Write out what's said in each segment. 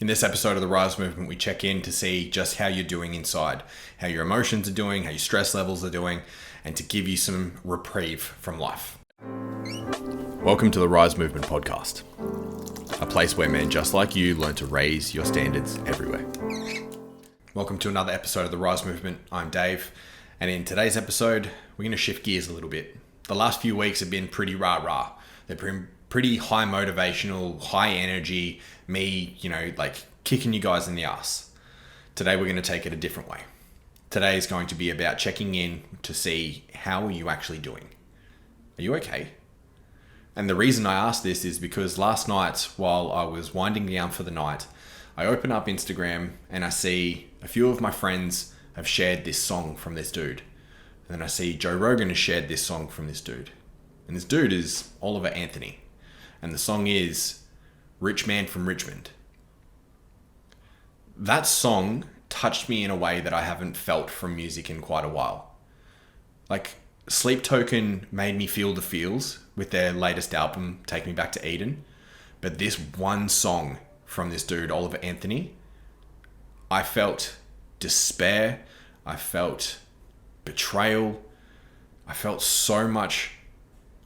In this episode of the R.Y.S.E movement, we check in to see just how you're doing inside, how your emotions are doing, how your stress levels are doing, and to give you some reprieve from life. Welcome to the R.Y.S.E movement podcast, a place where men just like you learn to raise your standards everywhere. Welcome to another episode of the R.Y.S.E movement. I'm Dave, and in today's episode, we're going to shift gears a little bit. The last few weeks have been pretty rah-rah. They've been pretty high motivational, high energy, me, kicking you guys in the ass. Today, we're going to take it a different way. Today is going to be about checking in to see how are you actually doing. Are you okay? And the reason I ask this is because last night, while I was winding down for the night, I open up Instagram and I see a few of my friends have shared this song from this dude. And then I see Joe Rogan has shared this song from this dude. And this dude is Oliver Anthony. And the song is Rich Man from Richmond. That song touched me in a way that I haven't felt from music in quite a while. Sleep Token made me feel the feels with their latest album, Take Me Back to Eden. But this one song from this dude, Oliver Anthony, I felt despair. I felt betrayal. I felt so much,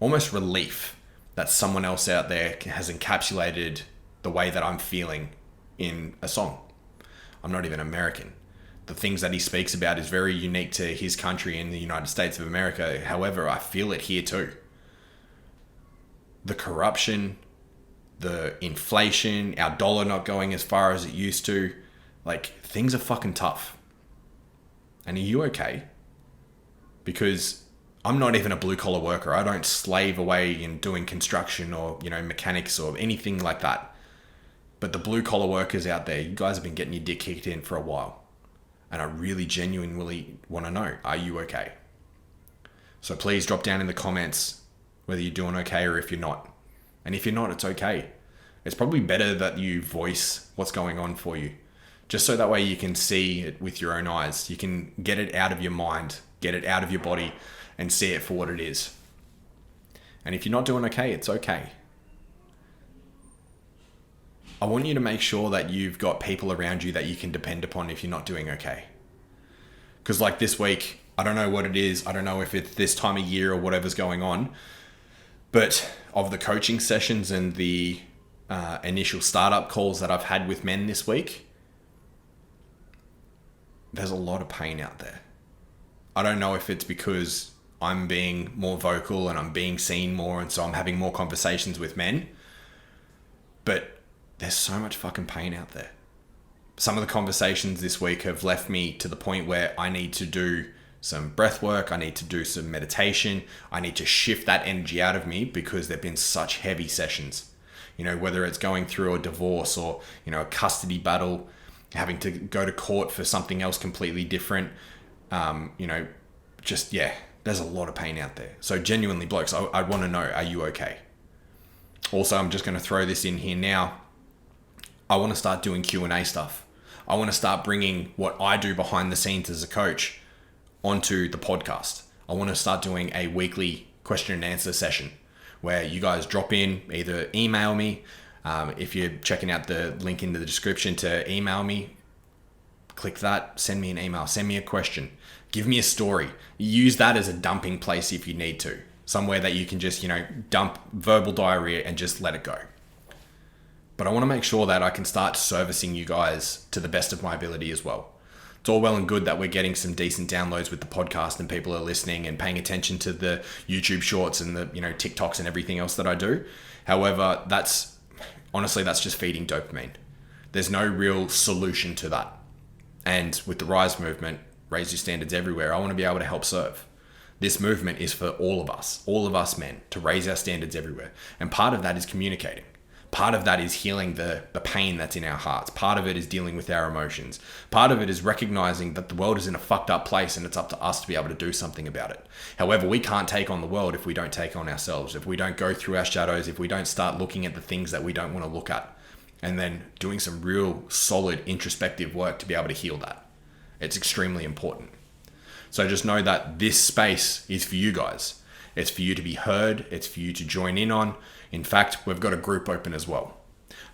almost relief that someone else out there has encapsulated the way that I'm feeling in a song. I'm not even American. The things that he speaks about is very unique to his country in the United States of America. However, I feel it here too. The corruption, the inflation, our dollar not going as far as it used to, things are fucking tough. And are you okay? Because I'm not even a blue collar worker. I don't slave away in doing construction or, mechanics or anything like that. But the blue collar workers out there, you guys have been getting your dick kicked in for a while. And I really genuinely want to know, are you okay? So please drop down in the comments whether you're doing okay or if you're not. And if you're not, it's okay. It's probably better that you voice what's going on for you. Just so that way you can see it with your own eyes. You can get it out of your mind, get it out of your body, and see it for what it is. And if you're not doing okay, it's okay. I want you to make sure that you've got people around you that you can depend upon if you're not doing okay. Because this week, I don't know what it is. I don't know if it's this time of year or whatever's going on. But of the coaching sessions and the initial startup calls that I've had with men this week, there's a lot of pain out there. I don't know if it's because I'm being more vocal and I'm being seen more, and so I'm having more conversations with men. But there's so much fucking pain out there. Some of the conversations this week have left me to the point where I need to do some breath work. I need to do some meditation. I need to shift that energy out of me because they've been such heavy sessions. Whether it's going through a divorce or, a custody battle, having to go to court for something else completely different. There's a lot of pain out there. So genuinely, blokes, I want to know, are you okay? Also, I'm just going to throw this in here now. I want to start doing Q&A stuff. I want to start bringing what I do behind the scenes as a coach onto the podcast. I want to start doing a weekly question and answer session where you guys drop in, either email me. If you're checking out the link in the description to email me, click that, send me an email, send me a question, give me a story. Use that as a dumping place if you need to. Somewhere that you can just, dump verbal diarrhea and just let it go. But I want to make sure that I can start servicing you guys to the best of my ability as well. It's all well and good that we're getting some decent downloads with the podcast and people are listening and paying attention to the YouTube shorts and the, TikToks and everything else that I do. However, that's just feeding dopamine. There's no real solution to that. And with the R.Y.S.E movement, raise your standards everywhere, I want to be able to help serve. This movement is for all of us men, to raise our standards everywhere. And part of that is communicating. Part of that is healing the pain that's in our hearts. Part of it is dealing with our emotions. Part of it is recognizing that the world is in a fucked up place and it's up to us to be able to do something about it. However, we can't take on the world if we don't take on ourselves, if we don't go through our shadows, if we don't start looking at the things that we don't want to look at, and then doing some real solid introspective work to be able to heal that. It's extremely important. So just know that this space is for you guys. It's for you to be heard. It's for you to join in on. In fact, we've got a group open as well.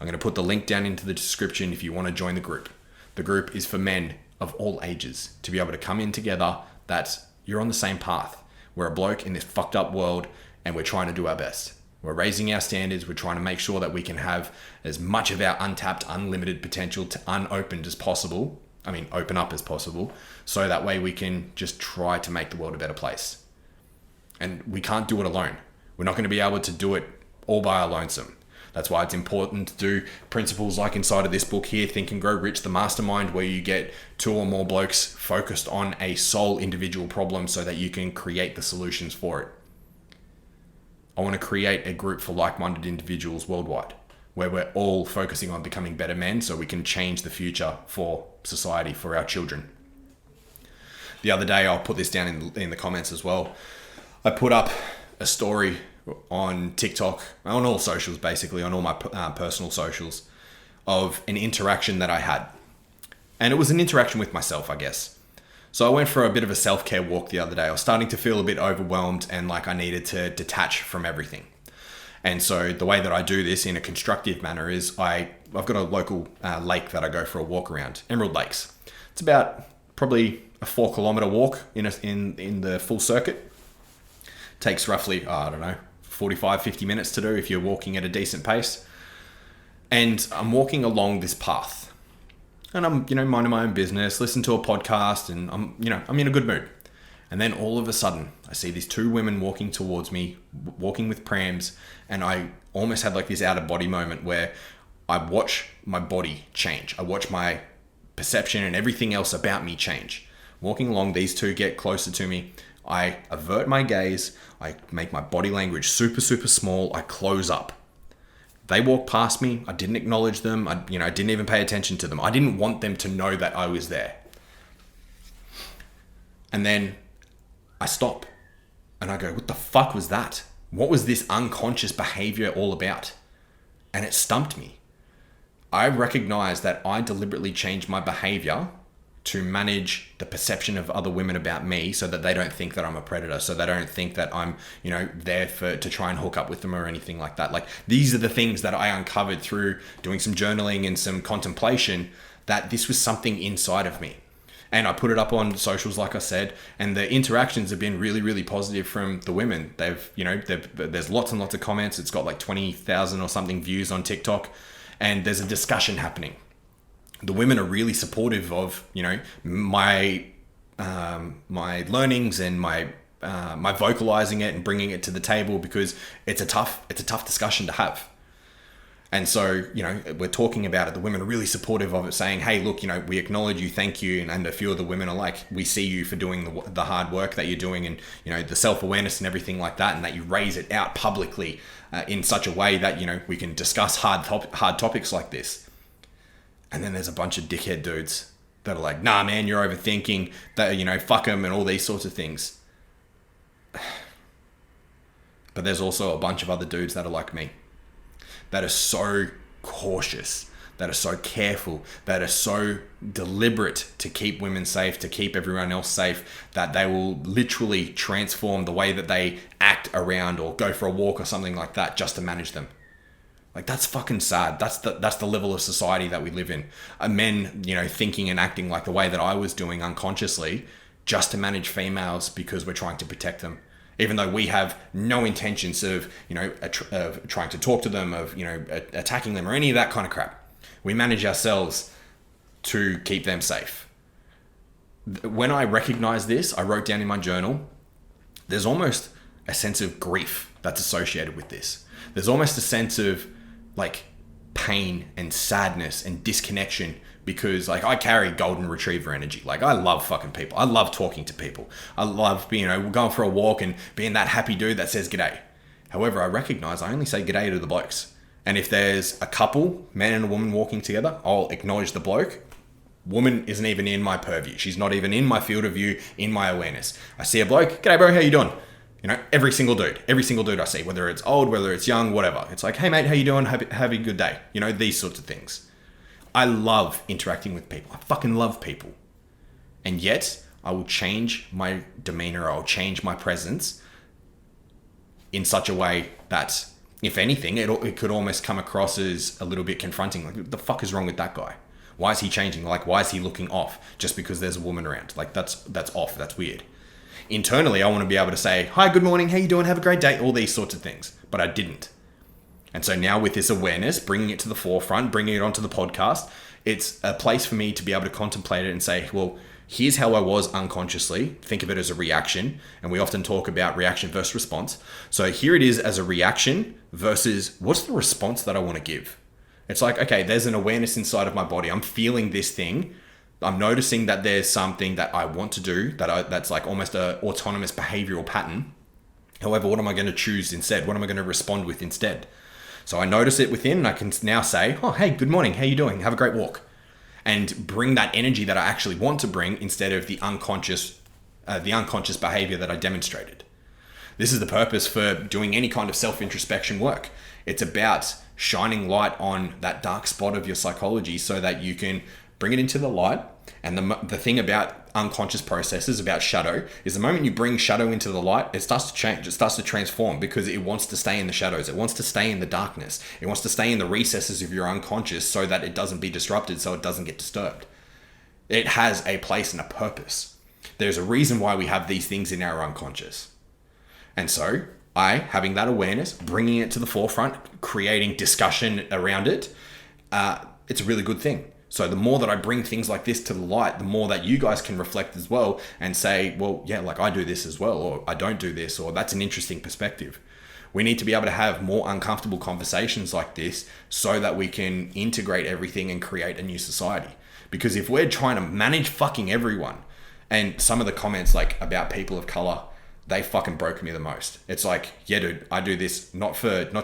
I'm going to put the link down into the description if you want to join the group. The group is for men of all ages to be able to come in together, that you're on the same path. We're a bloke in this fucked up world and we're trying to do our best. We're raising our standards. We're trying to make sure that we can have as much of our untapped, unlimited potential to unopened as possible. Open up as possible. So that way we can just try to make the world a better place. And we can't do it alone. We're not going to be able to do it all by our lonesome. That's why it's important to do principles like inside of this book here, Think and Grow Rich, the mastermind, where you get 2 or more blokes focused on a sole individual problem so that you can create the solutions for it. I want to create a group for like-minded individuals worldwide, where we're all focusing on becoming better men so we can change the future for society, for our children. The other day, I'll put this down in the comments as well. I put up a story on TikTok, on all socials, basically, on all my personal socials, of an interaction that I had. And it was an interaction with myself, I guess. So I went for a bit of a self-care walk the other day. I was starting to feel a bit overwhelmed and like I needed to detach from everything. And so the way that I do this in a constructive manner is I've got a local lake that I go for a walk around, Emerald Lakes. It's about probably a 4-kilometer walk in the full circuit. Takes roughly, 45, 50 minutes to do if you're walking at a decent pace. And I'm walking along this path. And I'm, minding my own business, listen to a podcast, and I'm in a good mood. And then all of a sudden, I see these 2 women walking towards me, walking with prams, and I almost had like this out of body moment where I watch my body change. I watch my perception and everything else about me change. Walking along, these 2 get closer to me. I avert my gaze. I make my body language super, super small. I close up. They walked past me. I didn't acknowledge them. I didn't even pay attention to them. I didn't want them to know that I was there. And then I stop and I go, what the fuck was that? What was this unconscious behavior all about? And it stumped me. I recognized that I deliberately changed my behavior to manage the perception of other women about me so that they don't think that I'm a predator, so they don't think that I'm, there to try and hook up with them or anything like that. Like, these are the things that I uncovered through doing some journaling and some contemplation, that this was something inside of me. And I put it up on socials, like I said, and the interactions have been really, really positive from the women. There's lots and lots of comments. It's got like 20,000 or something views on TikTok, and there's a discussion happening. The women are really supportive of, my learnings and my vocalizing it and bringing it to the table, because it's a tough discussion to have. And so, we're talking about it. The women are really supportive of it, saying, hey, look, we acknowledge you, thank you. And a few of the women are like, we see you for doing the hard work that you're doing, and, the self-awareness and everything like that, and that you raise it out publicly in such a way that, we can discuss hard topics like this. And then there's a bunch of dickhead dudes that are like, nah, man, you're overthinking that, fuck them and all these sorts of things. But there's also a bunch of other dudes that are like me, that are so cautious, that are so careful, that are so deliberate to keep women safe, to keep everyone else safe, that they will literally transform the way that they act around or go for a walk or something like that just to manage them. Like, that's fucking sad. That's the level of society that we live in. Men, thinking and acting like the way that I was doing unconsciously, just to manage females because we're trying to protect them. Even though we have no intentions of, of trying to talk to them, of, attacking them or any of that kind of crap. We manage ourselves to keep them safe. When I recognized this, I wrote down in my journal, there's almost a sense of grief that's associated with this. There's almost a sense of like pain and sadness and disconnection, because like I carry golden retriever energy. Like, I love fucking people. I love talking to people. I love being, going for a walk and being that happy dude that says g'day. However, I recognize I only say g'day to the blokes. And if there's a couple, man and a woman walking together, I'll acknowledge the bloke. Woman isn't even in my purview. She's not even in my field of view, in my awareness. I see a bloke, g'day bro, how you doing? Every single dude I see, whether it's old, whether it's young, whatever. It's like, hey mate, how you doing? Have a good day. These sorts of things. I love interacting with people. I fucking love people. And yet, I will change my demeanor, I'll change my presence in such a way that If anything, it could almost come across as a little bit confronting. Like, what the fuck is wrong with that guy? Why is he changing? Like, why is he looking off just because there's a woman around? Like, that's off. That's weird. Internally, I want to be able to say, hi, good morning, how you doing? Have a great day. All these sorts of things. But I didn't. And so now with this awareness, bringing it to the forefront, bringing it onto the podcast, it's a place for me to be able to contemplate it and say, well, here's how I was unconsciously. Think of it as a reaction. And we often talk about reaction versus response. So here it is as a reaction versus what's the response that I want to give? It's like, okay, there's an awareness inside of my body. I'm feeling this thing. I'm noticing that there's something that I want to do that's like almost a autonomous behavioral pattern. However, what am I going to choose instead? What am I going to respond with instead? So I notice it within and I can now say, oh, hey, good morning. How you doing? Have a great walk. And bring that energy that I actually want to bring instead of the unconscious behavior that I demonstrated. This is the purpose for doing any kind of self-introspection work. It's about shining light on that dark spot of your psychology so that you can bring it into the light. And the thing about unconscious processes, about shadow, is the moment you bring shadow into the light, it starts to change. It starts to transform because it wants to stay in the shadows. It wants to stay in the darkness. It wants to stay in the recesses of your unconscious so that it doesn't be disrupted, so it doesn't get disturbed. It has a place and a purpose. There's a reason why we have these things in our unconscious. And so having that awareness, bringing it to the forefront, creating discussion around it, it's a really good thing. So the more that I bring things like this to the light, the more that you guys can reflect as well and say, well, yeah, like I do this as well, or I don't do this, or that's an interesting perspective. We need to be able to have more uncomfortable conversations like this so that we can integrate everything and create a new society. Because if we're trying to manage fucking everyone, and some of the comments like about people of color, they fucking broke me the most. It's like, yeah, dude, I do this not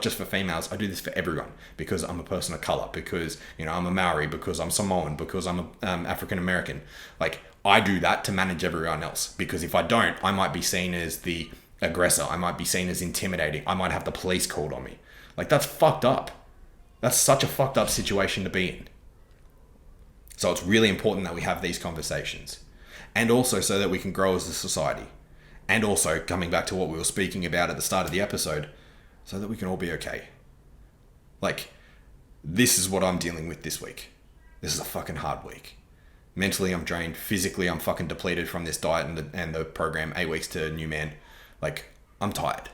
just for females. I do this for everyone because I'm a person of color, because, you know, I'm a Maori, because I'm Samoan, because I'm African American. Like, I do that to manage everyone else, because if I don't, I might be seen as the aggressor. I might be seen as intimidating. I might have the police called on me. Like, that's fucked up. That's such a fucked up situation to be in. So it's really important that we have these conversations, and also so that we can grow as a society. And also, coming back to what we were speaking about at the start of the episode, so that we can all be okay. Like, this is what I'm dealing with this week. This is a fucking hard week. Mentally, I'm drained. Physically, I'm fucking depleted from this diet and the program, 8 weeks to New Man. Like, I'm tired.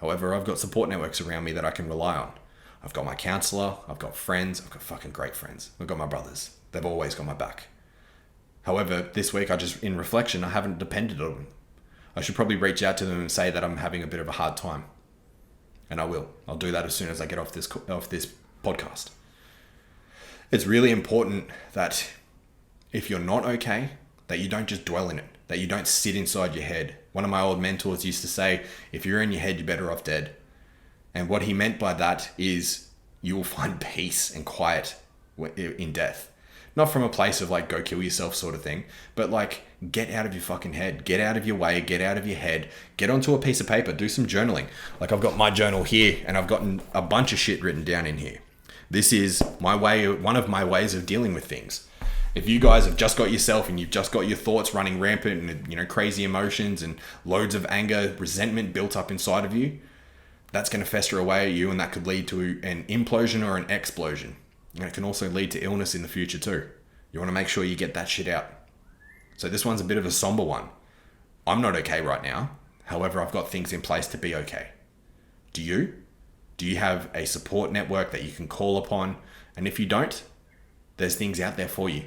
However, I've got support networks around me that I can rely on. I've got my counselor. I've got friends. I've got fucking great friends. I've got my brothers. They've always got my back. However, this week, in reflection, I haven't depended on them. I should probably reach out to them and say that I'm having a bit of a hard time. And I will. I'll do that as soon as I get off this podcast. It's really important that if you're not okay, that you don't just dwell in it, that you don't sit inside your head. One of my old mentors used to say, if you're in your head, you're better off dead. And what he meant by that is you will find peace and quiet in death. Not from a place of like, go kill yourself sort of thing, but like, get out of your fucking head, get out of your way, get out of your head, get onto a piece of paper, do some journaling. Like, I've got my journal here and I've gotten a bunch of shit written down in here. This is my way, one of my ways of dealing with things. If you guys have just got yourself and you've just got your thoughts running rampant and, you know, crazy emotions and loads of anger, resentment built up inside of you, that's going to fester away at you, and that could lead to an implosion or an explosion. And it can also lead to illness in the future too. You want to make sure you get that shit out. So this one's a bit of a somber one. I'm not okay right now. However, I've got things in place to be okay. Do you? Do you have a support network that you can call upon? And if you don't, there's things out there for you.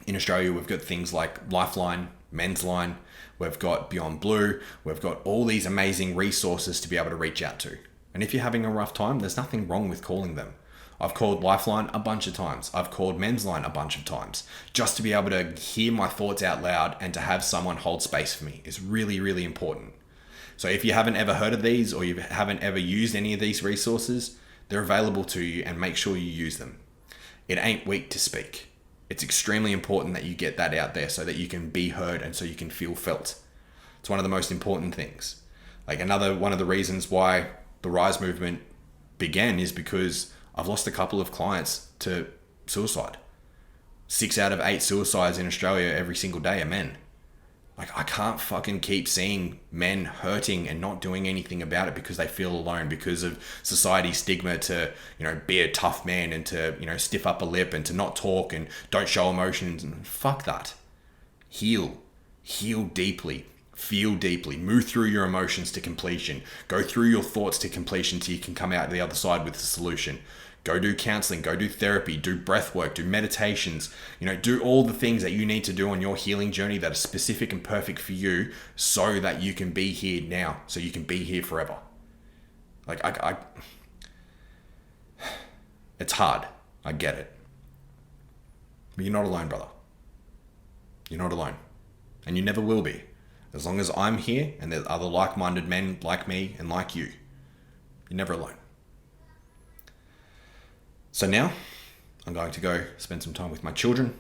In Australia, we've got things like LifeLine, Men's Line. We've got Beyond Blue. We've got all these amazing resources to be able to reach out to. And if you're having a rough time, there's nothing wrong with calling them. I've called LifeLine a bunch of times. I've called Men's Line a bunch of times. Just to be able to hear my thoughts out loud and to have someone hold space for me is really, really important. So if you haven't ever heard of these, or you haven't ever used any of these resources, they're available to you, and make sure you use them. It ain't weak to speak. It's extremely important that you get that out there so that you can be heard and so you can feel felt. It's one of the most important things. Like, another one of the reasons why the R.Y.S.E movement began is because I've lost a couple of clients to suicide. 6 out of 8 suicides in Australia every single day are men. Like, I can't fucking keep seeing men hurting and not doing anything about it because they feel alone, because of society's stigma to, be a tough man and to, stiff up a lip and to not talk and don't show emotions. And fuck that. Heal. Heal deeply. Feel deeply. Move through your emotions to completion. Go through your thoughts to completion till you can come out the other side with a solution. Go do counseling, go do therapy, do breath work, do meditations, do all the things that you need to do on your healing journey that are specific and perfect for you so that you can be here now, so you can be here forever. Like, it's hard. I get it. But you're not alone, brother. You're not alone. And you never will be. As long as I'm here and there's other like-minded men like me and like you, you're never alone. So now I'm going to go spend some time with my children.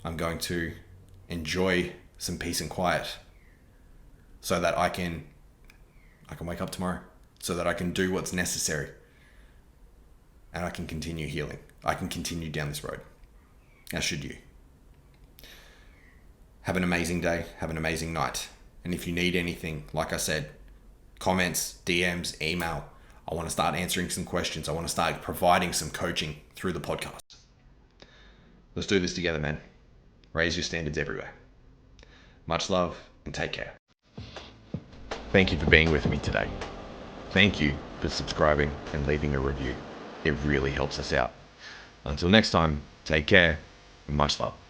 I'm going to enjoy some peace and quiet so that I can wake up tomorrow, so that I can do what's necessary and I can continue healing. I can continue down this road, as should you. Have an amazing day. Have an amazing night. And if you need anything, like I said, comments, DMs, email, I want to start answering some questions. I want to start providing some coaching through the podcast. Let's do this together, man. Raise your standards everywhere. Much love and take care. Thank you for being with me today. Thank you for subscribing and leaving a review. It really helps us out. Until next time, take care and much love.